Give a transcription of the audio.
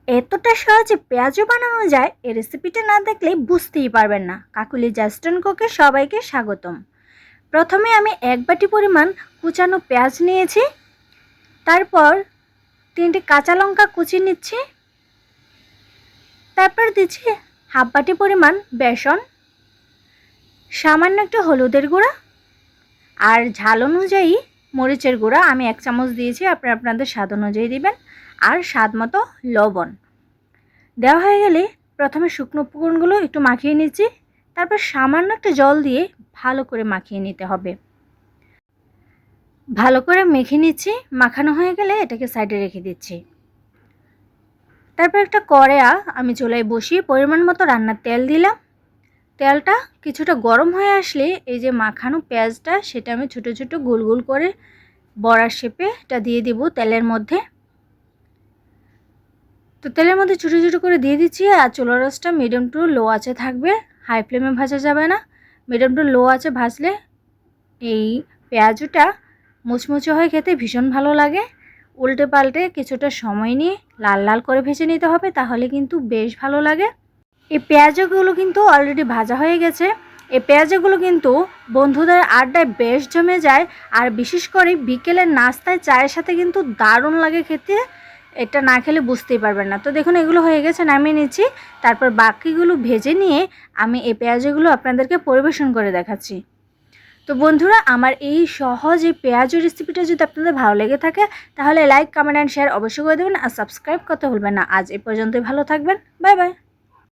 এতটা সহজে পেঁয়াজও বানানো যায় এই রেসিপিটা না দেখলে বুঝতেই পারবেন না। কাকুলি জাস্টন কুকে সবাইকে স্বাগতম। প্রথমে আমি 1 বাটি পরিমাণ কুচানো পেঁয়াজ নিয়েছি, তারপর 3টে কাঁচা লঙ্কা কুচি নিচ্ছি, তারপর দিচ্ছি হাফ বাটি পরিমাণ বেসন, সামান্য একটু হলুদের গুঁড়া আর ঝাল অনুযায়ী মরিচের গুঁড়া আমি 1 চামচ দিয়েছি, আপনারা আপনাদের স্বাদ অনুযায়ী দিবেন, আর স্বাদ মতো লবণ দেওয়া হয়ে গেলে প্রথমে শুকনো উপকরণগুলো একটু মাখিয়ে নিচ্ছি, তারপর সামান্য একটা জল দিয়ে ভালো করে মাখিয়ে নিতে হবে। ভালো করে মেখে নিচ্ছি, মাখানো হয়ে গেলে এটাকে সাইডে রেখে দিচ্ছি। তারপর একটা কড়াইয়া আমি চুলায় বসিয়ে পরিমাণ মতো রান্নার তেল দিলাম। তেলটা কিছুটা গরম হয়ে আসলে এই যে মাখানো পেঁয়াজটা সেটা আমি ছোটো ছোটো গোল গোল করে বড়ার শেপে এটা দিয়ে দিব তেলের মধ্যে। তো তেলের মধ্যে ছোটো ছোটো করে দিয়ে দিচ্ছি, আর চুলার আঁচটা মিডিয়াম টু লো আঁচে থাকবে, হাই ফ্লেমে ভাজা যাবে না। মিডিয়াম টু লো আঁচে ভাজলে এই পেঁয়াজটা মুচমুচে হয়ে খেতে ভীষণ ভালো লাগে। উল্টে পাল্টে কিছুটা সময় নিয়ে লাল লাল করে ভেজে নিতে হবে, তাহলে কিন্তু বেশ ভালো লাগে। এই পেঁয়াজগুলো কিন্তু অলরেডি ভাজা হয়ে গেছে। এই পেঁয়াজগুলো কিন্তু বন্ধুদের আড্ডায় বেশ জমে যায়, আর বিশেষ করে বিকেলের নাস্তায় চায়ের সাথে কিন্তু দারুণ লাগে খেতে। এটা না খেলে বুঝতেই পারবেন না। তো দেখুন এগুলো হয়ে গেছে, নামিয়ে নিচ্ছি। তারপর বাকিগুলো ভেজে নিয়ে আমি এই পেঁয়াজগুলো আপনাদেরকে পরিবেশন করে দেখাচ্ছি। তো বন্ধুরা, আমার এই সহজ এই পেঁয়াজ রেসিপিটা যদি আপনাদের ভালো লেগে থাকে তাহলে লাইক, কমেন্ট অ্যান্ড শেয়ার অবশ্যই করে দেবেন, আর সাবস্ক্রাইব করতে ভুলবেন না। আজ এই পর্যন্তই, ভালো থাকবেন, বাই বাই।